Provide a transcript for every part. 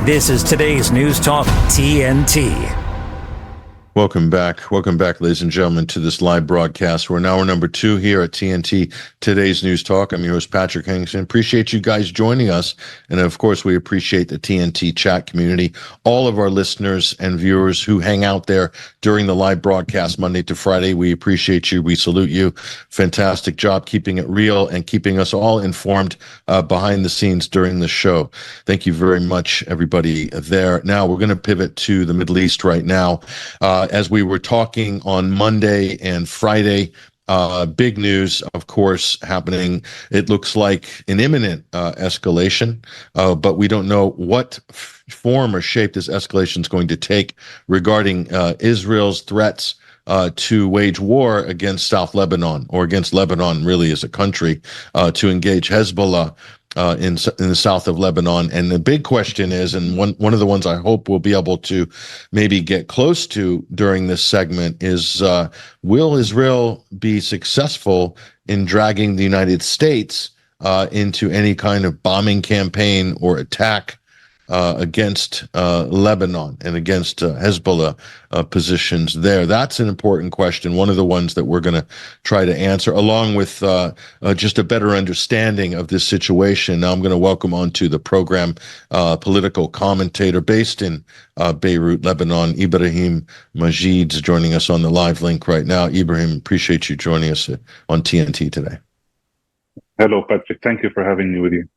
This is today's News Talk TNT. Welcome back, ladies and gentlemen, to this live broadcast. We're in hour number 2 here at TNT, Today's News Talk. I'm your host, Patrick Henningsen. Appreciate you guys joining us. And of course, we appreciate the TNT chat community, all of our listeners and viewers who hang out there during the live broadcast Monday to Friday. We appreciate you. We salute you. Fantastic job keeping it real and keeping us all informed behind the scenes during the show. Thank you very much, everybody there. Now, we're going to pivot to the Middle East right now. As we were talking on Monday and Friday, big news, of course, happening. It looks like an imminent escalation, but we don't know what form or shape this escalation is going to take regarding Israel's threats to wage war against South Lebanon, or against Lebanon really as a country, to engage Hezbollah in the south of Lebanon. And the big question is, and one of the ones I hope we'll be able to maybe get close to during this segment is, will Israel be successful in dragging the United States into any kind of bombing campaign or attack against Lebanon and against Hezbollah positions there? That's an important question, one of the ones that we're going to try to answer, along with just a better understanding of this situation. Now I'm going to welcome onto the program political commentator based in Beirut, Lebanon, Ibrahim Majed, joining us on the live link right now. Ibrahim, appreciate you joining us on TNT today. Hello, Patrick. Thank you for having me with you.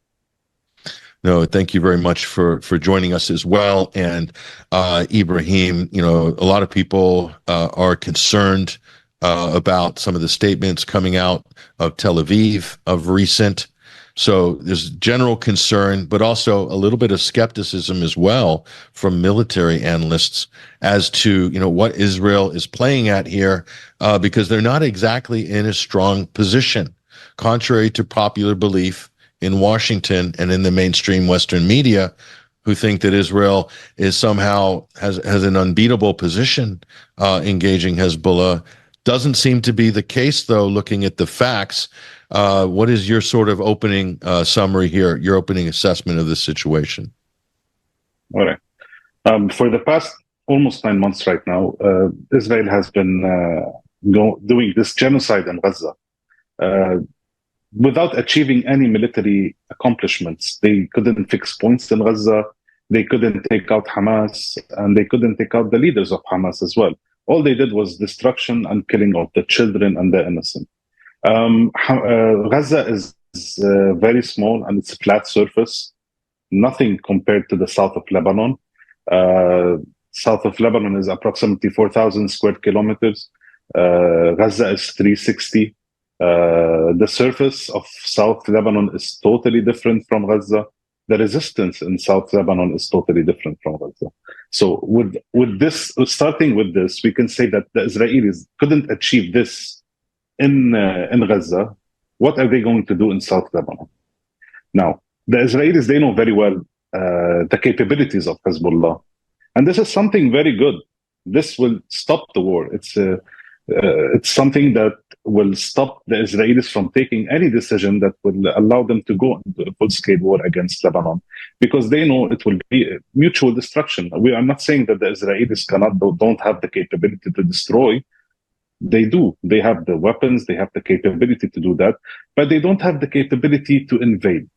No, thank you very much for joining us as well. And Ibrahim, a lot of people are concerned about some of the statements coming out of Tel Aviv of recent. So there's general concern, but also a little bit of skepticism as well from military analysts as to, what Israel is playing at here, because they're not exactly in a strong position, contrary to popular belief in Washington and in the mainstream Western media, who think that Israel is somehow has an unbeatable position engaging Hezbollah. Doesn't seem to be the case, though, looking at the facts. What is your sort of opening summary here, your opening assessment of this situation? All right. For the past almost 9 months right now, Israel has been doing this genocide in Gaza. Without achieving any military accomplishments. They couldn't fix points in Gaza, they couldn't take out Hamas, and they couldn't take out the leaders of Hamas as well. All they did was destruction and killing of the children and the innocent. Gaza is very small and it's a flat surface, nothing compared to the south of Lebanon. South of Lebanon is approximately 4,000 square kilometers. Gaza is 360. The surface of South Lebanon is totally different from Gaza. The resistance in South Lebanon is totally different from Gaza. So with this, starting with this, we can say that the Israelis couldn't achieve this in Gaza. What are they going to do in South Lebanon? Now, the Israelis, they know very well the capabilities of Hezbollah. And this is something very good. This will stop the war. It's something that will stop the Israelis from taking any decision that will allow them to go into a full-scale war against Lebanon, because they know it will be mutual destruction. We are not saying that the Israelis don't have the capability to destroy. They do. They have the weapons, they have the capability to do that, but they don't have the capability to invade.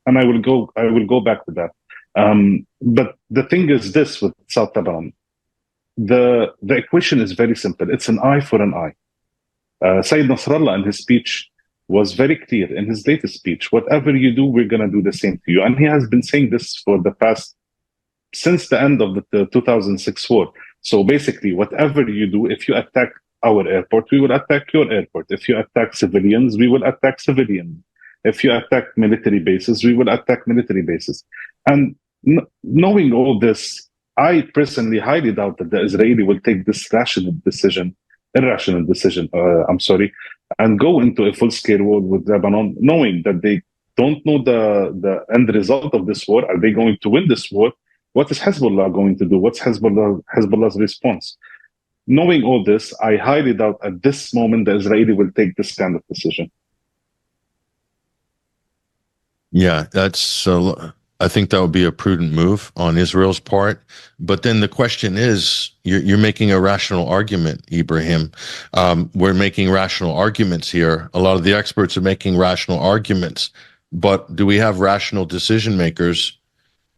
And I will go back to that. But the thing is this with South Lebanon. The equation is very simple. It's an eye for an eye. Sayyid Nasrallah in his speech was very clear in his latest speech. Whatever you do, we're going to do the same to you. And he has been saying this for the past, since the end of the 2006 war. So basically, whatever you do, if you attack our airport, we will attack your airport. If you attack civilians, we will attack civilians. If you attack military bases, we will attack military bases. And knowing all this, I personally highly doubt that the Israeli will take this irrational decision, and go into a full-scale war with Lebanon, knowing that they don't know the end result of this war. Are they going to win this war? What is Hezbollah going to do? What's Hezbollah's response? Knowing all this, I highly doubt at this moment the Israeli will take this kind of decision. Yeah, that's I think that would be a prudent move on Israel's part. But then the question is, you're making a rational argument, Ibrahim. We're making rational arguments here. A lot of the experts are making rational arguments. But do we have rational decision makers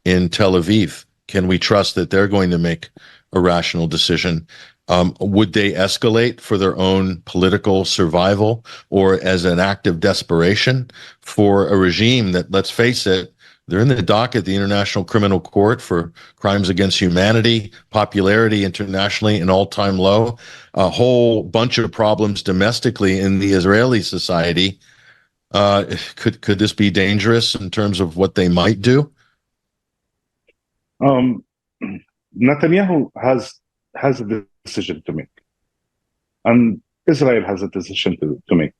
in Tel Aviv? Can we trust that they're going to make a rational decision? Would they escalate for their own political survival or as an act of desperation for a regime that, let's face it, they're in the dock at the International Criminal Court for crimes against humanity, popularity internationally an all-time low, a whole bunch of problems domestically in the Israeli society. Could this be dangerous in terms of what they might do? Netanyahu has a decision to make, and Israel has a decision to make.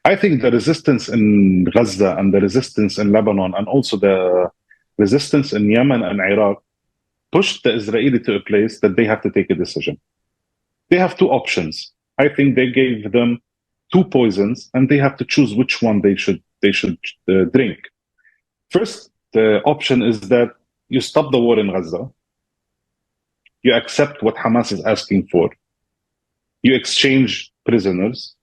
I think the resistance in Gaza and the resistance in Lebanon and also the resistance in Yemen and Iraq pushed the Israeli to a place that they have to take a decision. They have two options. I think they gave them two poisons, and they have to choose which one they should drink. First, the option is that you stop the war in Gaza, you accept what Hamas is asking for, you exchange prisoners,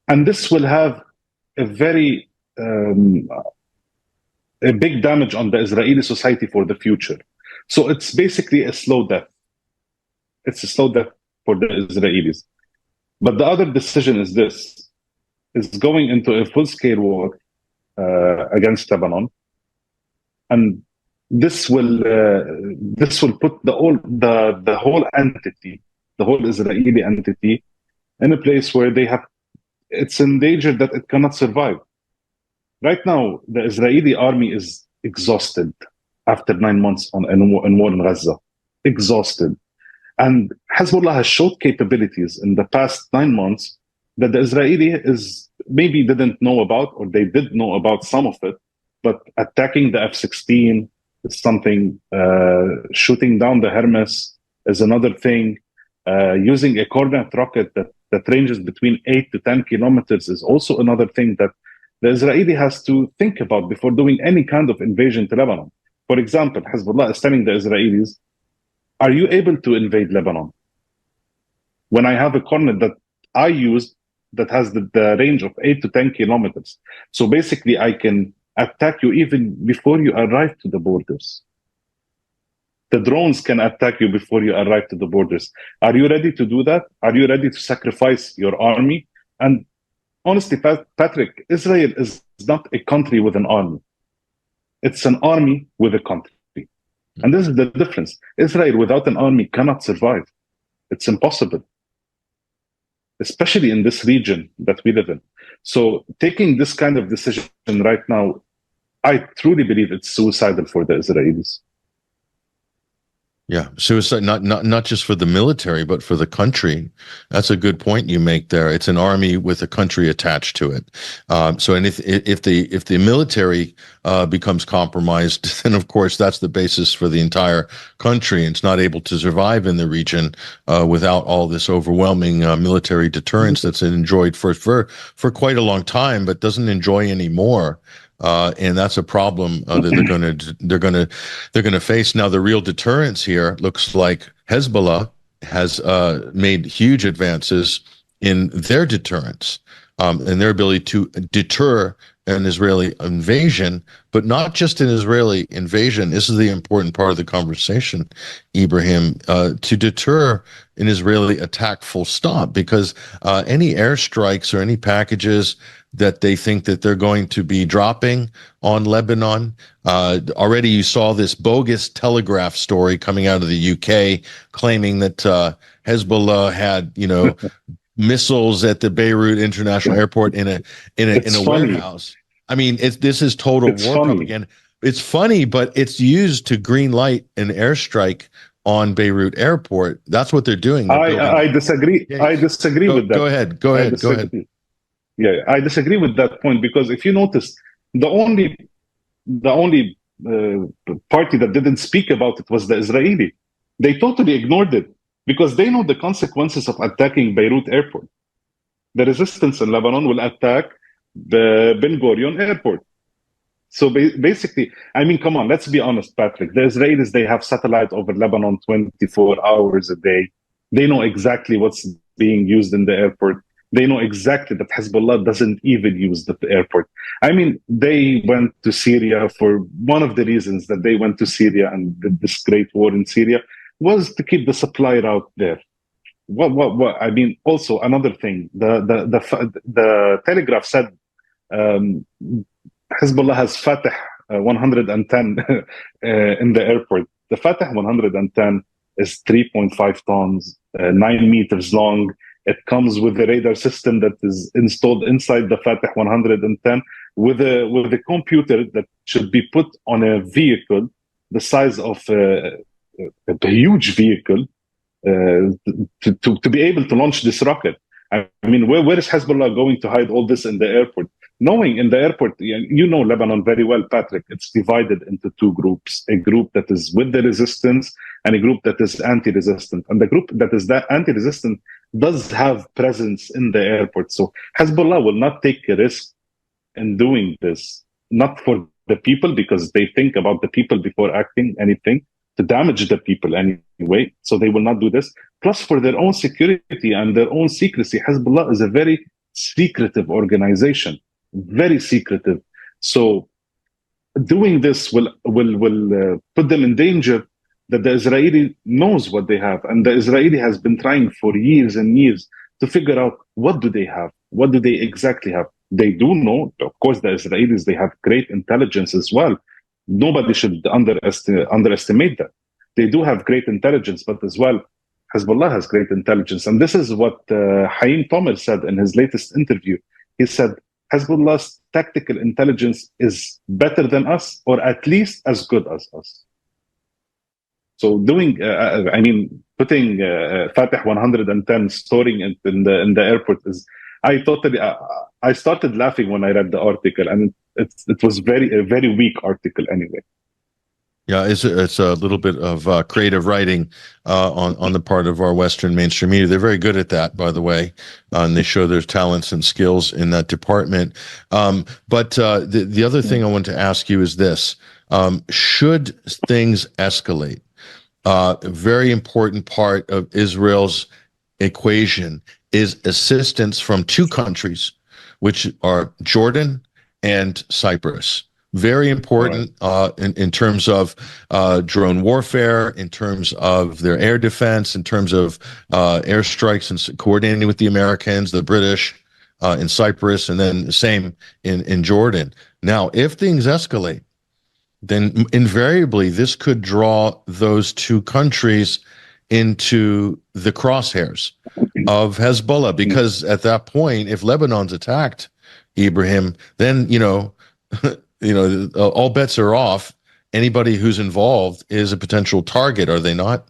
and this will have a very a big damage on the Israeli society for the future. So it's basically a slow death. It's a slow death for the Israelis. But the other decision is this: is going into a full-scale war against Lebanon, and this will put the whole entity, the whole Israeli entity, in a place where it's in danger that it cannot survive. Right now, the Israeli army is exhausted after 9 months in war in Gaza, exhausted. And Hezbollah has showed capabilities in the past 9 months that the Israeli maybe didn't know about, or they did know about some of it, but attacking the F-16 is something, shooting down the Hermes is another thing, using a Cornet rocket that ranges between 8 to 10 kilometers is also another thing that the Israeli has to think about before doing any kind of invasion to Lebanon. For example, Hezbollah is telling the Israelis, are you able to invade Lebanon? When I have a Cornet that I use that has the range of 8 to 10 kilometers. So basically I can attack you even before you arrive to the borders. The drones can attack you before you arrive to the borders. Are you ready to do that? Are you ready to sacrifice your army? And honestly, Patrick, Israel is not a country with an army. It's an army with a country. And this is the difference. Israel without an army cannot survive. It's impossible, especially in this region that we live in. So taking this kind of decision right now, I truly believe it's suicidal for the Israelis. Yeah, suicide, not just for the military, but for the country. That's a good point you make there. It's an army with a country attached to it. So, and if the military becomes compromised, then of course that's the basis for the entire country. It's not able to survive in the region without all this overwhelming military deterrence that's enjoyed for quite a long time, but doesn't enjoy anymore. And that's a problem that they're gonna face. Now, the real deterrence here looks like Hezbollah has made huge advances in their deterrence and their ability to deter an Israeli invasion, but not just an Israeli invasion. This is the important part of the conversation, Ibrahim, to deter an Israeli attack full stop, because any airstrikes or any packages that they think that they're going to be dropping on Lebanon. Already you saw this bogus Telegraph story coming out of the UK claiming that Hezbollah had, missiles at the Beirut International Airport in a warehouse. I mean, this is total war propaganda. It's funny, but it's used to green light an airstrike on Beirut Airport. That's what they're doing. I disagree. I disagree with that. Go ahead. Yeah, I disagree with that point, because if you notice, the only party that didn't speak about it was the Israeli. They totally ignored it because they know the consequences of attacking Beirut Airport. The resistance in Lebanon will attack the Ben Gurion Airport. So basically, I mean, come on, let's be honest, Patrick. The Israelis, they have satellite over Lebanon 24 hours a day. They know exactly what's being used in the airport. They know exactly that Hezbollah doesn't even use the airport. I mean, they went to Syria for one of the reasons that they went to Syria and did this great war in Syria was to keep the supply route there. What? I mean, also another thing, the Telegraph said Hezbollah has Fatah 110 in the airport. The Fatah 110 is 3.5 tons, 9 meters long. It comes with a radar system that is installed inside the Fatah 110 with a computer that should be put on a vehicle the size of a huge vehicle to be able to launch this rocket. I mean, where is Hezbollah going to hide all this in the airport? Knowing in the airport, you know Lebanon very well, Patrick, it's divided into two groups, a group that is with the resistance and a group that is anti-resistant. And the group that is that anti-resistant does have presence in the airport. So Hezbollah will not take a risk in doing this, not for the people, because they think about the people before acting anything, to damage the people anyway. So they will not do this. Plus, for their own security and their own secrecy, Hezbollah is a very secretive organization. Very secretive. So doing this will put them in danger that the Israeli knows what they have. And the Israeli has been trying for years and years to figure out what do they have? What do they exactly have? They do know, of course, the Israelis, they have great intelligence as well. Nobody should underestimate that. They do have great intelligence, but as well, Hezbollah has great intelligence. And this is what Haim Tomer said in his latest interview. He said, Hezbollah's tactical intelligence is better than us, or at least as good as us. So putting Fatah 110, storing it in the airport is, I started laughing when I read the article, and it was a very weak article anyway. Yeah, it's a little bit of creative writing on the part of our Western mainstream media. They're very good at that, by the way, and they show their talents and skills in that department. But the other thing I want to ask you is this: should things escalate? A very important part of Israel's equation is assistance from two countries, which are Jordan and Cyprus. Very important in terms of drone warfare, in terms of their air defense, in terms of airstrikes and coordinating with the Americans, the British in Cyprus, and then the same in Jordan. Now, if things escalate, then invariably this could draw those two countries into the crosshairs of Hezbollah, because at that point, if Lebanon's attacked, Ibrahim, then all bets are off. Anybody who's involved is a potential target, are they not?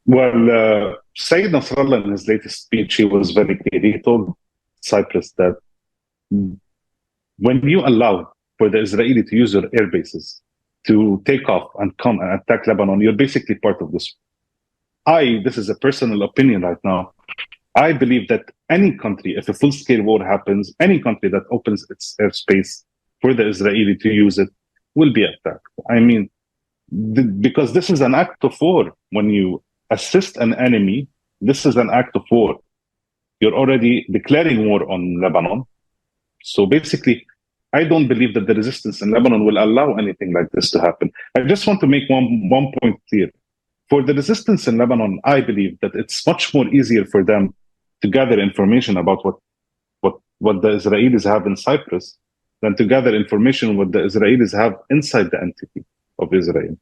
Well, Sayyid Nasrallah in his latest speech, he was very clear. He told Cyprus that when you allow for the Israeli to use your air bases to take off and come and attack Lebanon, you're basically part of this. This is a personal opinion right now, I believe that any country, if a full-scale war happens, any country that opens its airspace for the Israeli to use it will be attacked. I mean, because this is an act of war. When you assist an enemy, this is an act of war. You're already declaring war on Lebanon. So basically, I don't believe that the resistance in Lebanon will allow anything like this to happen. I just want to make one point clear. For the resistance in Lebanon, I believe that it's much more easier for them to gather information about what the Israelis have in Cyprus than to gather information what the Israelis have inside the entity of Israel.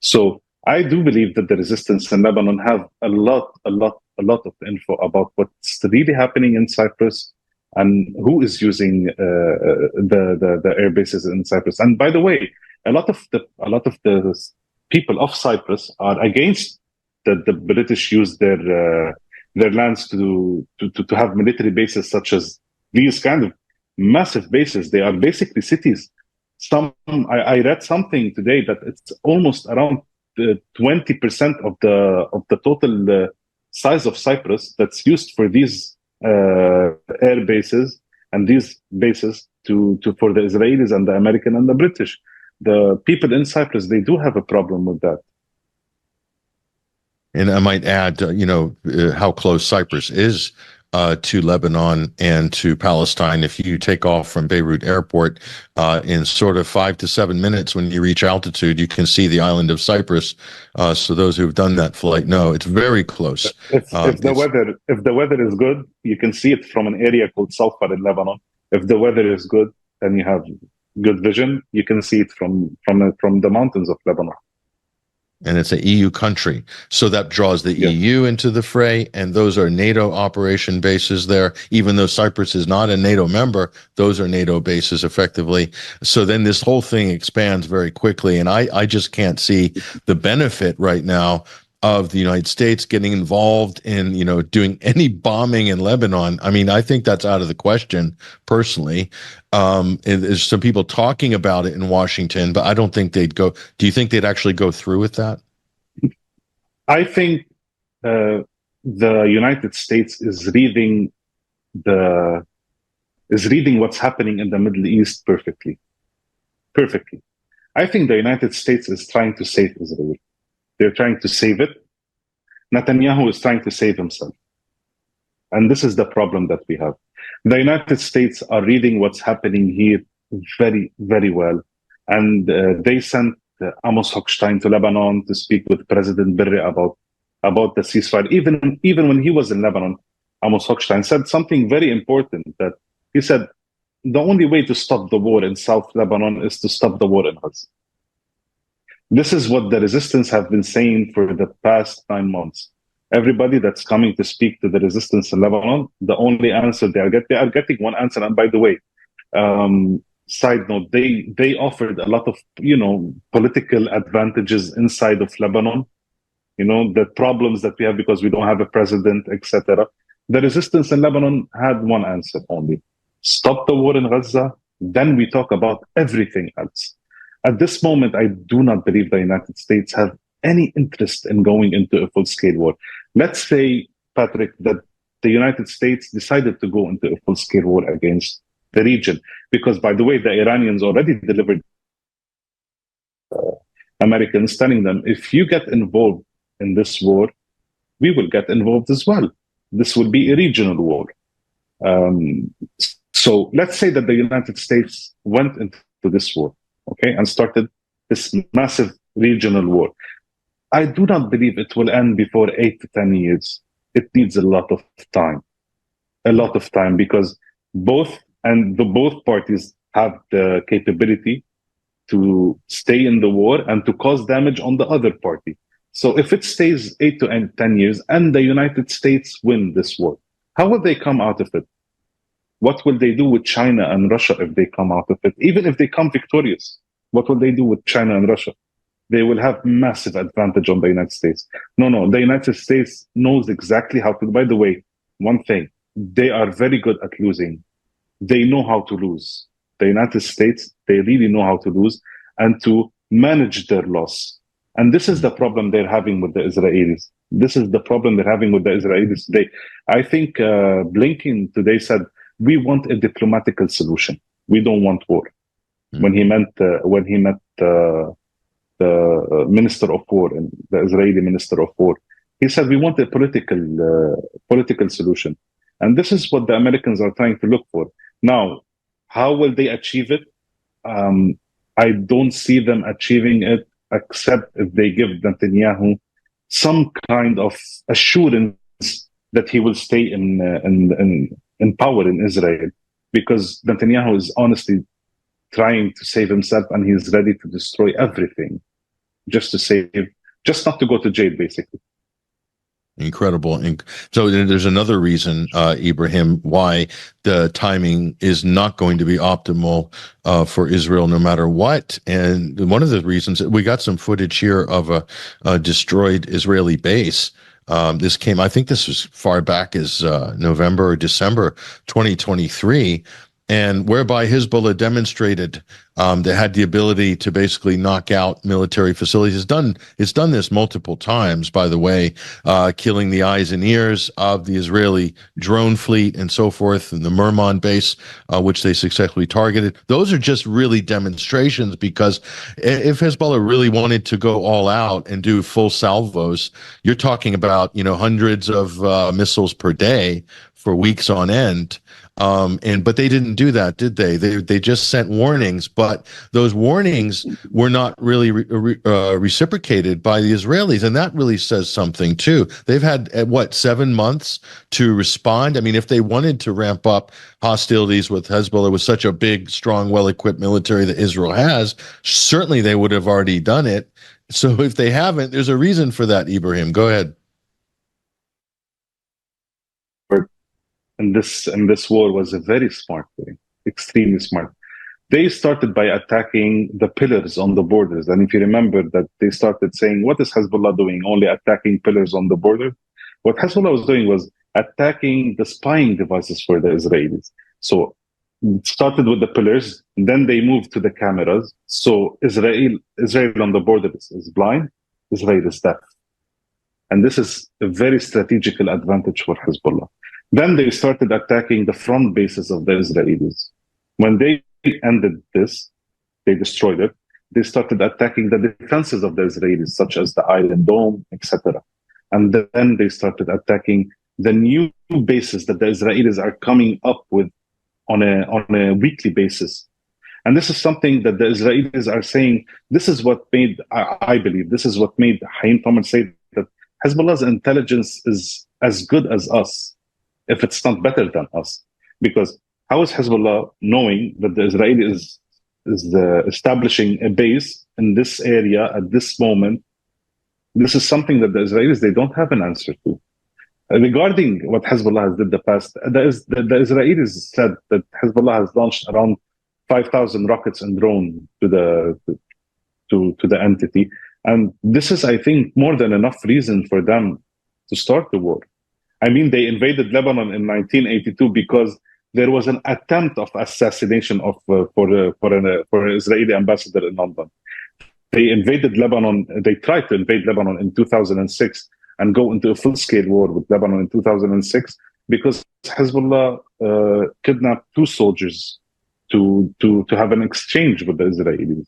So I do believe that the resistance in Lebanon have a lot of info about what's really happening in Cyprus and who is using the air bases in Cyprus. And by the way, a lot of the people of Cyprus are against that the British use their lands to have military bases such as these kind of massive bases. They are basically cities. I read something today that it's almost around 20% of the total size of Cyprus that's used for these air bases and these bases to for the Israelis and the American and the British. The people in Cyprus, they do have a problem with that. And I might add, how close Cyprus is to Lebanon and to Palestine. If you take off from Beirut Airport in sort of 5 to 7 minutes, when you reach altitude, you can see the island of Cyprus. So those who've done that flight know it's very close. If the weather is good, you can see it from an area called Sulfur in Lebanon. If the weather is good and you have good vision, you can see it from the mountains of Lebanon. And it's an EU country. So that draws the EU into the fray, and those are NATO operation bases there. Even though Cyprus is not a NATO member, those are NATO bases effectively. So then this whole thing expands very quickly, and I just can't see the benefit right now of the United States getting involved in, doing any bombing in Lebanon. I mean, I think that's out of the question, personally. There's some people talking about it in Washington, but I don't think they'd go. Do you think they'd actually go through with that? I think the United States is reading what's happening in the Middle East perfectly. Perfectly. I think the United States is trying to save Israel. They're trying to save it. Netanyahu is trying to save himself. And this is the problem that we have. The United States are reading what's happening here very, very well. And they sent Amos Hochstein to Lebanon to speak with President Berri about the ceasefire. Even when he was in Lebanon, Amos Hochstein said something very important, that he said, the only way to stop the war in South Lebanon is to stop the war in Gaza. This is what the resistance have been saying for the past 9 months. Everybody that's coming to speak to the resistance in Lebanon, the only answer they are getting one answer. And by the way, side note, they offered a lot of, political advantages inside of Lebanon. The problems that we have because we don't have a president, etc. The resistance in Lebanon had one answer only: stop the war in Gaza, then we talk about everything else. At this moment, I do not believe the United States have any interest in going into a full-scale war. Let's say, Patrick, that the United States decided to go into a full-scale war against the region, because, by the way, the Iranians already delivered Americans telling them, if you get involved in this war, we will get involved as well. This will be a regional war. So let's say that the United States went into this war, and started this massive regional war. I do not believe it will end before 8 to 10 years. It needs a lot of time. Because both parties have the capability to stay in the war and to cause damage on the other party. So if it stays 8 to 10 years and the United States win this war, how will they come out of it? What will they do with China and Russia if they come out of it? Even if they come victorious, what will they do with China and Russia? They will have massive advantage on the United States. No, the United States knows exactly how to. By the way, one thing, they are very good at losing. They know how to lose. The United States, they really know how to lose and to manage their loss. And this is the problem they're having with the Israelis. Today. I think Blinken today said, we want a diplomatical solution. We don't want war. When he met the Minister of War and the Israeli Minister of War, he said, we want a political solution. And this is what the Americans are trying to look for. Now, how will they achieve it? I don't see them achieving it except if they give Netanyahu some kind of assurance that he will stay in power in Israel, because Netanyahu is honestly trying to save himself, and he's ready to destroy everything just not to go to jail, basically. Incredible. And so there's another reason, Ibrahim, why the timing is not going to be optimal for Israel no matter what. And one of the reasons, we got some footage here of a destroyed Israeli base. I think this was far back as November or December 2023. and whereby Hezbollah demonstrated they had the ability to basically knock out military facilities. It's done this multiple times, by the way, killing the eyes and ears of the Israeli drone fleet and so forth, and the Mermon base, which they successfully targeted. Those are just really demonstrations, because if Hezbollah really wanted to go all out and do full salvos, you're talking about, hundreds of missiles per day for weeks on end. But they didn't do that, did they? They just sent warnings, but those warnings were not really reciprocated by the Israelis, and that really says something too. They've had 7 months to respond. I mean, if they wanted to ramp up hostilities with Hezbollah with such a big, strong, well-equipped military that Israel has, certainly they would have already done it. So if they haven't, there's a reason for that. Ibrahim, go ahead. And this war was a very smart way, extremely smart. They started by attacking the pillars on the borders. And if you remember that they started saying, what is Hezbollah doing? Only attacking pillars on the border? What Hezbollah was doing was attacking the spying devices for the Israelis. So it started with the pillars, and then they moved to the cameras. So Israel on the border is blind, Israel is deaf. And this is a very strategical advantage for Hezbollah. Then they started attacking the front bases of the Israelis. When they ended this, they destroyed it. They started attacking the defenses of the Israelis, such as the Iron Dome, etc. And then they started attacking the new bases that the Israelis are coming up with on a weekly basis. And this is something that the Israelis are saying, this is what made, I believe, this is what made Haim Tomer say that Hezbollah's intelligence is as good as us, if it's not better than us. Because how is Hezbollah knowing that the Israeli is establishing a base in this area at this moment? This is something that the Israelis, they don't have an answer to. Regarding what Hezbollah has did in the past, the Israelis said that Hezbollah has launched around 5,000 rockets and drones to the entity. And this is, I think, more than enough reason for them to start the war. I mean, they invaded Lebanon in 1982 because there was an attempt of assassination for an Israeli ambassador in London. They invaded Lebanon. They tried to invade Lebanon in 2006 and go into a full-scale war with Lebanon in 2006 because Hezbollah kidnapped 2 soldiers to have an exchange with the Israelis.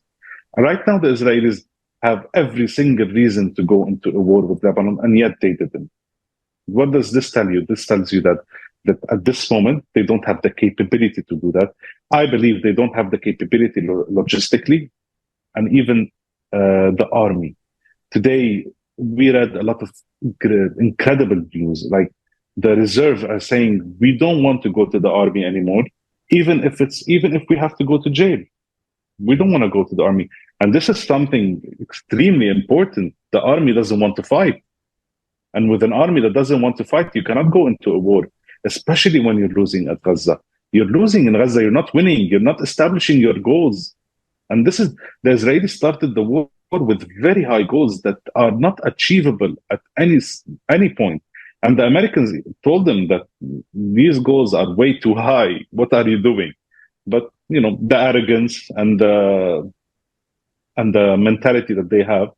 And right now, the Israelis have every single reason to go into a war with Lebanon, and yet they didn't. What does this tell you? This tells you that at this moment, they don't have the capability to do that. I believe they don't have the capability logistically, and even the army. Today, we read a lot of incredible news. Like the reserve are saying, we don't want to go to the army anymore, even if we have to go to jail. We don't want to go to the army. And this is something extremely important. The army doesn't want to fight. And with an army that doesn't want to fight, you cannot go into a war, especially when you're losing at Gaza. You're losing in Gaza, you're not winning, you're not establishing your goals. And this is, the Israelis started the war with very high goals that are not achievable at any point. And the Americans told them that these goals are way too high. What are you doing? But, the arrogance and the mentality that they have,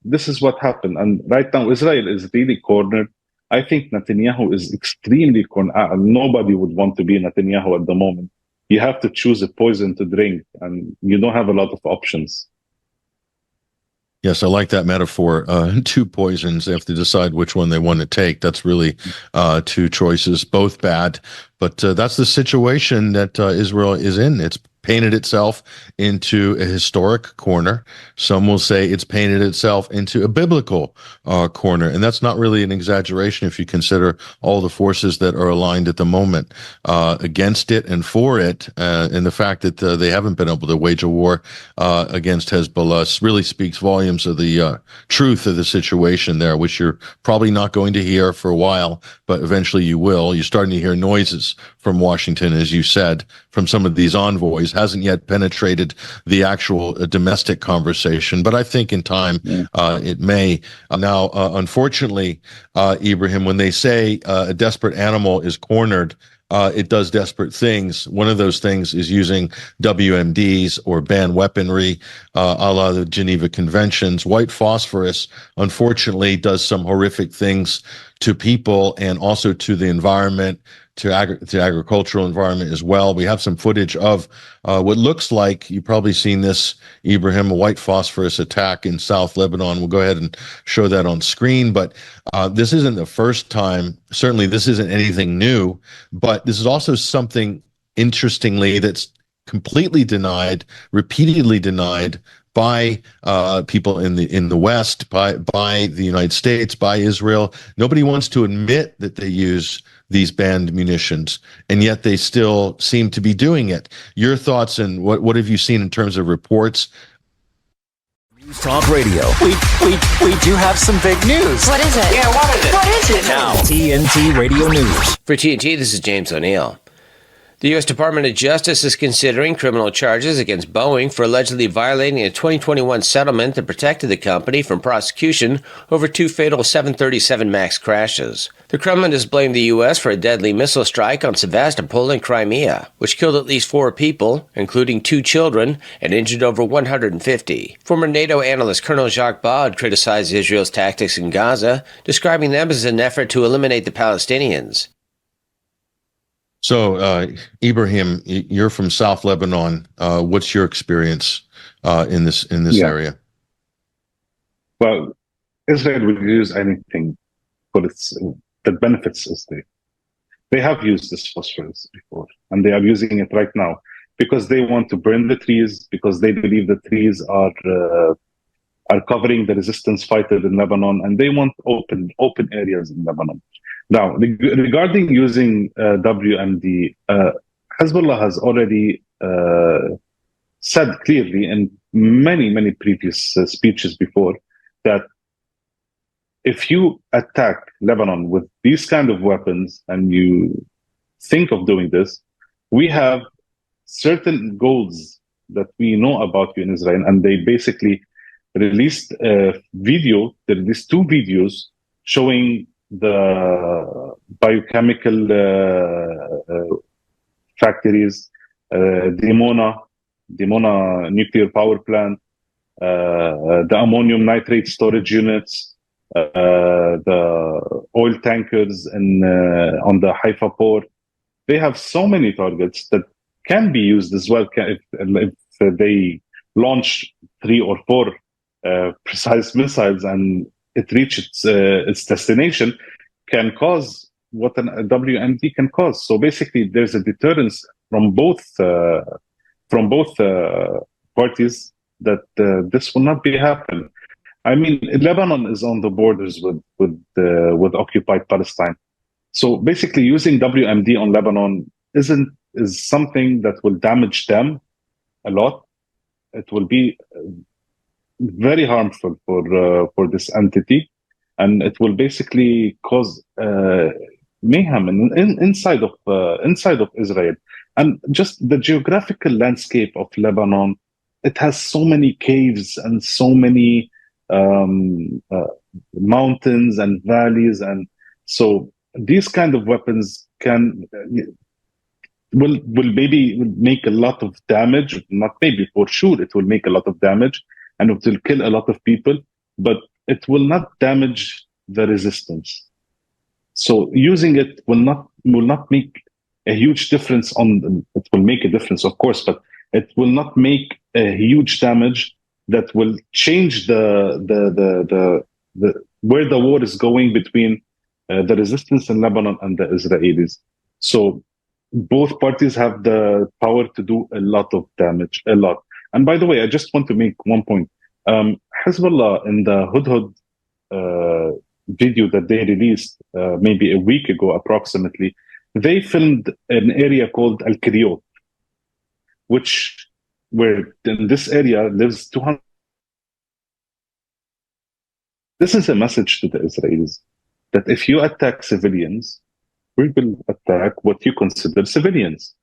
this is what happened. And right now, Israel is really cornered. I think Netanyahu is extremely cornered. Nobody would want to be Netanyahu at the moment. You have to choose a poison to drink, and you don't have a lot of options. Yes, I like that metaphor. 2 poisons. They have to decide which one they want to take. That's really 2 choices, both bad. But that's the situation that Israel is in. It's painted itself into a historic corner. Some will say it's painted itself into a biblical corner. And that's not really an exaggeration if you consider all the forces that are aligned at the moment against it and for it. And the fact that they haven't been able to wage a war against Hezbollah really speaks volumes of the truth of the situation there, which you're probably not going to hear for a while, but eventually you will. You're starting to hear noises from Washington, as you said, from some of these envoys. Hasn't yet penetrated the actual domestic conversation, but I think in time it may. Now, unfortunately, Ibrahim, when they say a desperate animal is cornered, it does desperate things. One of those things is using WMDs or banned weaponry, a la the Geneva Conventions. White phosphorus, unfortunately, does some horrific things to people and also to the environment, to agricultural environment as well. We have some footage of what looks like, you've probably seen this, Ibrahim, a white phosphorus attack in South Lebanon. We'll go ahead and show that on screen, but this isn't the first time. Certainly this isn't anything new, but this is also something, interestingly, that's completely denied, repeatedly denied by people in the West, by the United States, by Israel. Nobody wants to admit that they use these banned munitions, and yet they still seem to be doing it. Your thoughts, and what have you seen in terms of reports? News Talk Radio. We do have some big news. What is it? Yeah, what is it? What is it? Now, TNT Radio News. For TNT, this is James O'Neill. The U.S. Department of Justice is considering criminal charges against Boeing for allegedly violating a 2021 settlement that protected the company from prosecution over 2 fatal 737 MAX crashes. The Kremlin has blamed the U.S. for a deadly missile strike on Sevastopol and Crimea, which killed at least 4 people, including 2 children, and injured over 150. Former NATO analyst Colonel Jacques Baud criticized Israel's tactics in Gaza, describing them as an effort to eliminate the Palestinians. So, Ibrahim, you're from South Lebanon. What's your experience in this area? Well, Israel will use anything for that benefits Israel. They have used this phosphorus before, and they are using it right now because they want to burn the trees, because they believe the trees are covering the resistance fighters in Lebanon, and they want open areas in Lebanon. Now, regarding using WMD, Hezbollah has already said clearly in many previous speeches before that if you attack Lebanon with these kind of weapons and you think of doing this, we have certain goals that we know about you in Israel, and they basically released a video. They released 2 videos showing the biochemical factories, Dimona nuclear power plant, the ammonium nitrate storage units, the oil tankers on the Haifa port. They have so many targets that can be used as well if they launch 3 or 4 precise missiles and it reaches its destination, can cause what a WMD can cause. So basically, there's a deterrence from both parties that this will not be happening. I mean, Lebanon is on the borders with occupied Palestine. So basically, using WMD on Lebanon is something that will damage them a lot. It will be very harmful for this entity, and it will basically cause mayhem inside of Israel. And just the geographical landscape of Lebanon, it has so many caves and so many mountains and valleys, and so these kind of weapons will maybe make a lot of damage. Not maybe, for sure, it will make a lot of damage. And it will kill a lot of people, but it will not damage the resistance. So using it will not make a huge difference it will make a difference, of course, but it will not make a huge damage that will change the where the war is going between the resistance in Lebanon and the Israelis. So both parties have the power to do a lot of damage, a lot. And by the way, I just want to make one point. Hezbollah, in the Hudhud video that they released maybe a week ago approximately, they filmed an area called Al-Kiryot, where in this area lives 200. This is a message to the Israelis that if you attack civilians, we will attack what you consider civilians.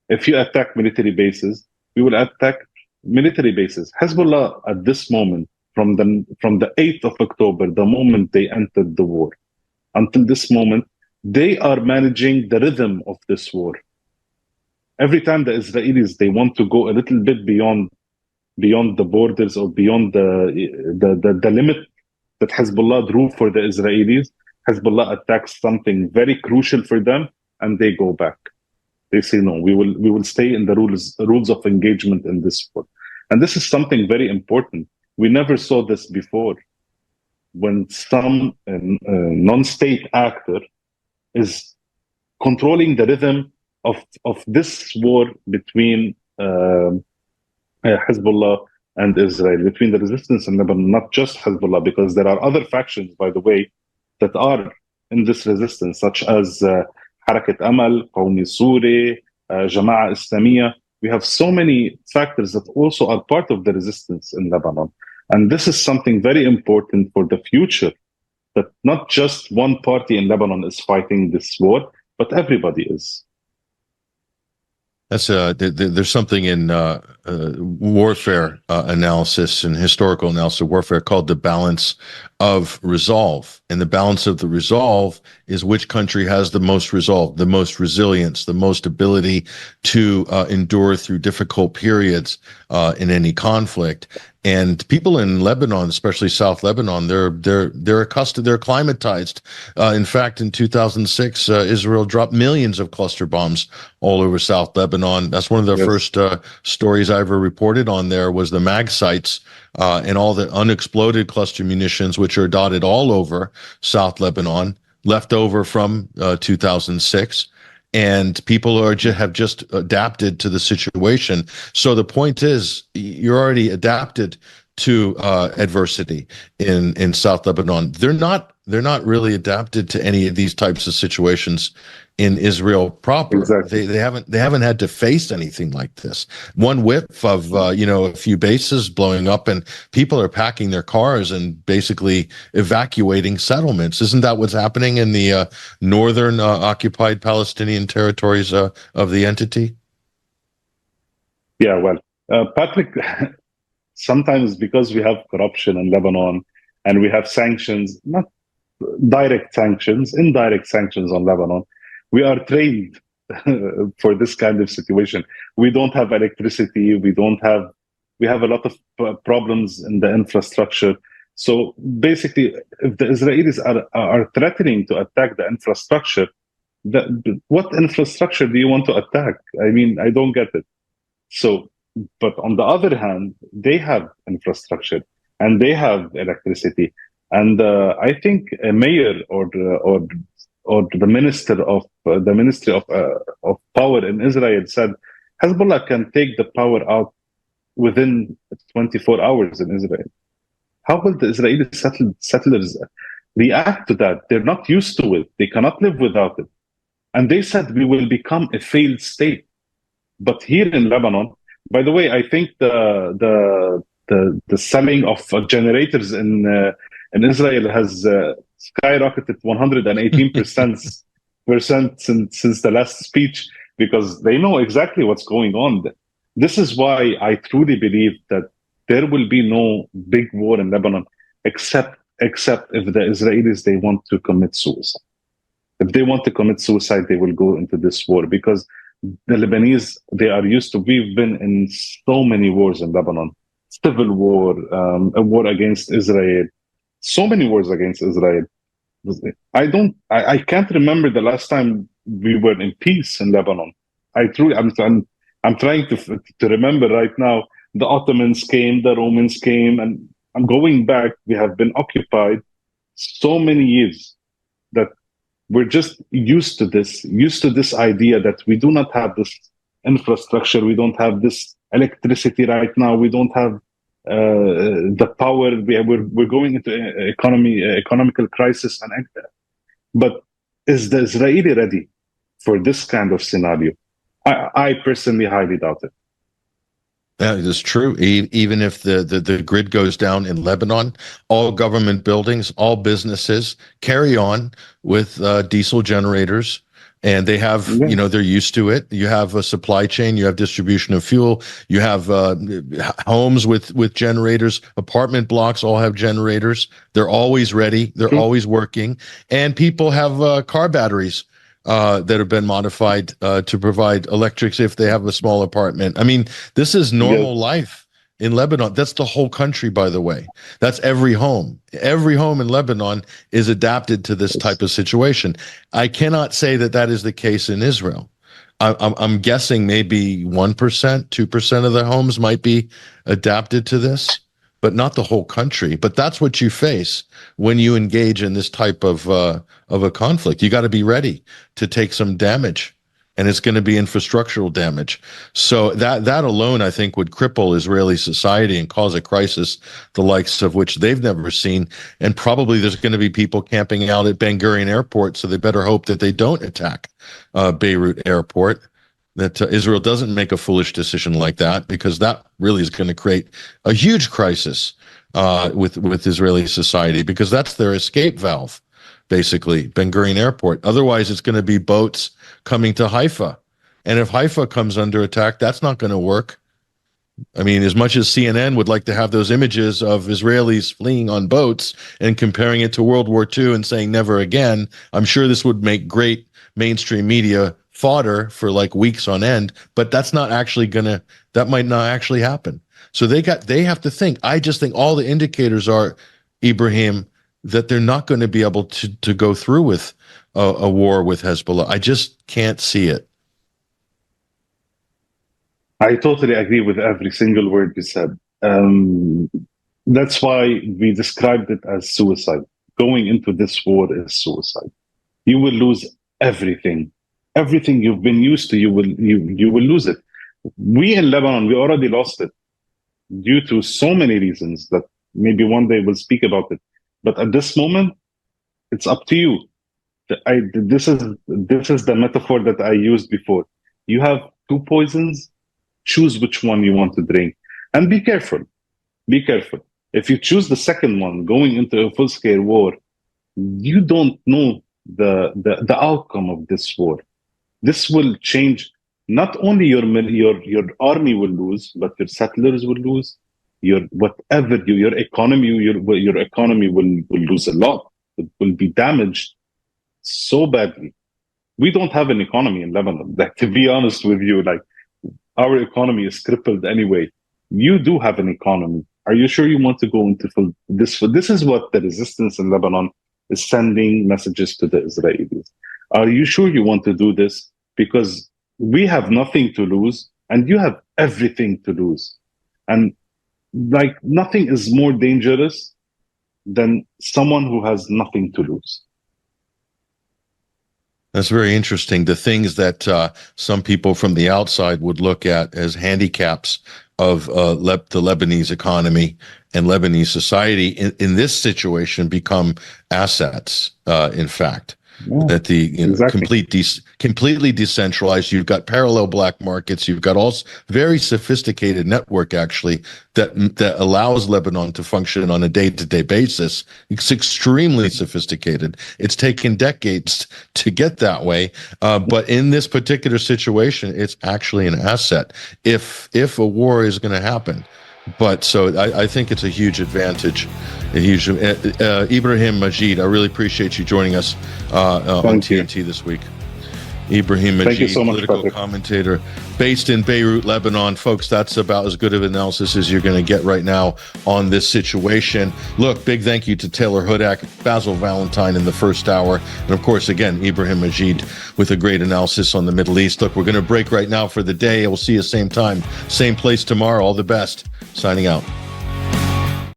If you attack military bases, we will attack military bases. Hezbollah at this moment, from the 8th of October, the moment they entered the war, until this moment, they are managing the rhythm of this war. Every time the Israelis, they want to go a little bit beyond the borders or beyond the limit that Hezbollah drew for the Israelis, Hezbollah attacks something very crucial for them, and they go back. They say, no, we will stay in the rules of engagement in this war. And this is something very important. We never saw this before. When some non-state actor is controlling the rhythm of this war between Hezbollah and Israel, between the resistance in Lebanon, not just Hezbollah, because there are other factions, by the way, that are in this resistance, such as Harakat Amal, Qawmi Suri, Jama'a Islamiyya. We have so many factors that also are part of the resistance in Lebanon. And this is something very important for the future, that not just one party in Lebanon is fighting this war, but everybody is. That's there's something in warfare analysis and historical analysis of warfare called the balance of resolve. And the balance of the resolve is which country has the most resolve, the most resilience, the most ability to endure through difficult periods in any conflict. And people in Lebanon, especially South Lebanon, they're accustomed, they're acclimatized. In fact, in 2006, Israel dropped millions of cluster bombs all over South Lebanon. That's one of the first stories I ever reported on there was the mag sites and all the unexploded cluster munitions, which are dotted all over South Lebanon, left over from 2006. And people have just adapted to the situation. So the point is, you're already adapted to adversity in South Lebanon. They're not really adapted to any of these types of situations in Israel proper. Exactly. They haven't had to face anything like this. One whiff of a few bases blowing up, and people are packing their cars and basically evacuating settlements. Isn't that what's happening in the northern occupied Palestinian territories of the entity? Yeah, well, Patrick, sometimes because we have corruption in Lebanon and we have sanctions, not direct sanctions, indirect sanctions on Lebanon, we are trained for this kind of situation. We don't have electricity. We have a lot of problems in the infrastructure. So basically, if the Israelis are threatening to attack the infrastructure, what infrastructure do you want to attack? I mean, I don't get it. So, but on the other hand, they have infrastructure and they have electricity. And I think a mayor or the minister of the Ministry of Power in Israel said Hezbollah can take the power out within 24 hours in Israel. How will the Israeli settlers react to that? They're not used to it. They cannot live without it. And they said we will become a failed state. But here in Lebanon, by the way, I think the selling of generators in Israel has skyrocketed 118% since the last speech, because they know exactly what's going on. This is why I truly believe that there will be no big war in Lebanon, except if the Israelis, they want to commit suicide. If they want to commit suicide, they will go into this war, because the Lebanese, they are used to, we've been in so many wars in Lebanon, civil war, a war against Israel, so many wars against Israel. I can't remember the last time we were in peace in Lebanon. I'm trying to remember right now. The Ottomans came, the Romans came, and I'm going back. We have been occupied so many years that we're just used to this idea that we do not have this infrastructure, we don't have this electricity right now, we don't have the power. We're going into economical crisis, but is the Israeli ready for this kind of scenario? I personally highly doubt it. That is true. Even if the grid goes down in Lebanon, all government buildings, all businesses carry on with diesel generators And they have, they're used to it. You have a supply chain, you have distribution of fuel, you have homes with generators, apartment blocks all have generators. They're always ready. They're always working. And people have car batteries that have been modified to provide electrics if they have a small apartment. I mean, this is normal life in Lebanon. That's the whole country, by the way. That's every home. Every home in Lebanon is adapted to this type of situation. I cannot say that is the case in Israel. I'm guessing maybe 1%, 2% of the homes might be adapted to this, but not the whole country. But that's what you face when you engage in this type of a conflict. You got to be ready to take some damage. And it's going to be infrastructural damage. So that alone, I think, would cripple Israeli society and cause a crisis the likes of which they've never seen. And probably there's going to be people camping out at Ben Gurion Airport, so they better hope that they don't attack Beirut Airport, that Israel doesn't make a foolish decision like that, because that really is going to create a huge crisis with Israeli society, because that's their escape valve, basically, Ben Gurion Airport. Otherwise, it's going to be boats coming to Haifa. And if Haifa comes under attack, that's not going to work. I mean, as much as CNN would like to have those images of Israelis fleeing on boats and comparing it to World War II and saying never again, I'm sure this would make great mainstream media fodder for like weeks on end, but that's not actually that might not actually happen. So they have to think. I just think all the indicators are, Ibrahim, that they're not going to be able to go through with a war with Hezbollah. I just can't see it. I totally agree with every single word you said. That's why we described it as suicide. Going into this war is suicide. You will lose everything. Everything you've been used to, you will lose it. We in Lebanon, we already lost it due to so many reasons that maybe one day we'll speak about it. But at this moment, it's up to you. This is the metaphor that I used before. You have two poisons. Choose which one you want to drink, and be careful. Be careful. If you choose the second one, going into a full-scale war, you don't know the outcome of this war. This will change. Not only your army will lose, but your settlers will lose. Your economy will lose a lot. It will be damaged so badly. We don't have an economy in Lebanon. Like, to be honest with you, like, our economy is crippled anyway. You do have an economy. Are you sure you want to go into this? This is what the resistance in Lebanon is sending messages to the Israelis. Are you sure you want to do this? Because we have nothing to lose, and you have everything to lose. And like, nothing is more dangerous than someone who has nothing to lose. That's very interesting. The things that some people from the outside would look at as handicaps of the Lebanese economy and Lebanese society in this situation become assets, in fact. Yeah, that the exactly. Completely decentralized. You've got parallel black markets. You've got all very sophisticated network, actually, that allows Lebanon to function on a day-to-day basis. It's extremely sophisticated. It's taken decades to get that way, but in this particular situation, it's actually an asset if a war is going to happen. But so I think it's a huge advantage. Ibrahim Majed, I really appreciate you joining us on TNT this week. Ibrahim Majed, so political commentator based in Beirut, Lebanon. Folks, that's about as good of analysis as you're going to get right now on this situation. Look, big thank you to Taylor Hudak, Basil Valentine in the first hour, and of course, again, Ibrahim Majed with a great analysis on the Middle East. Look, we're going to break right now for the day. We'll see you same time, same place tomorrow. All the best. Signing out.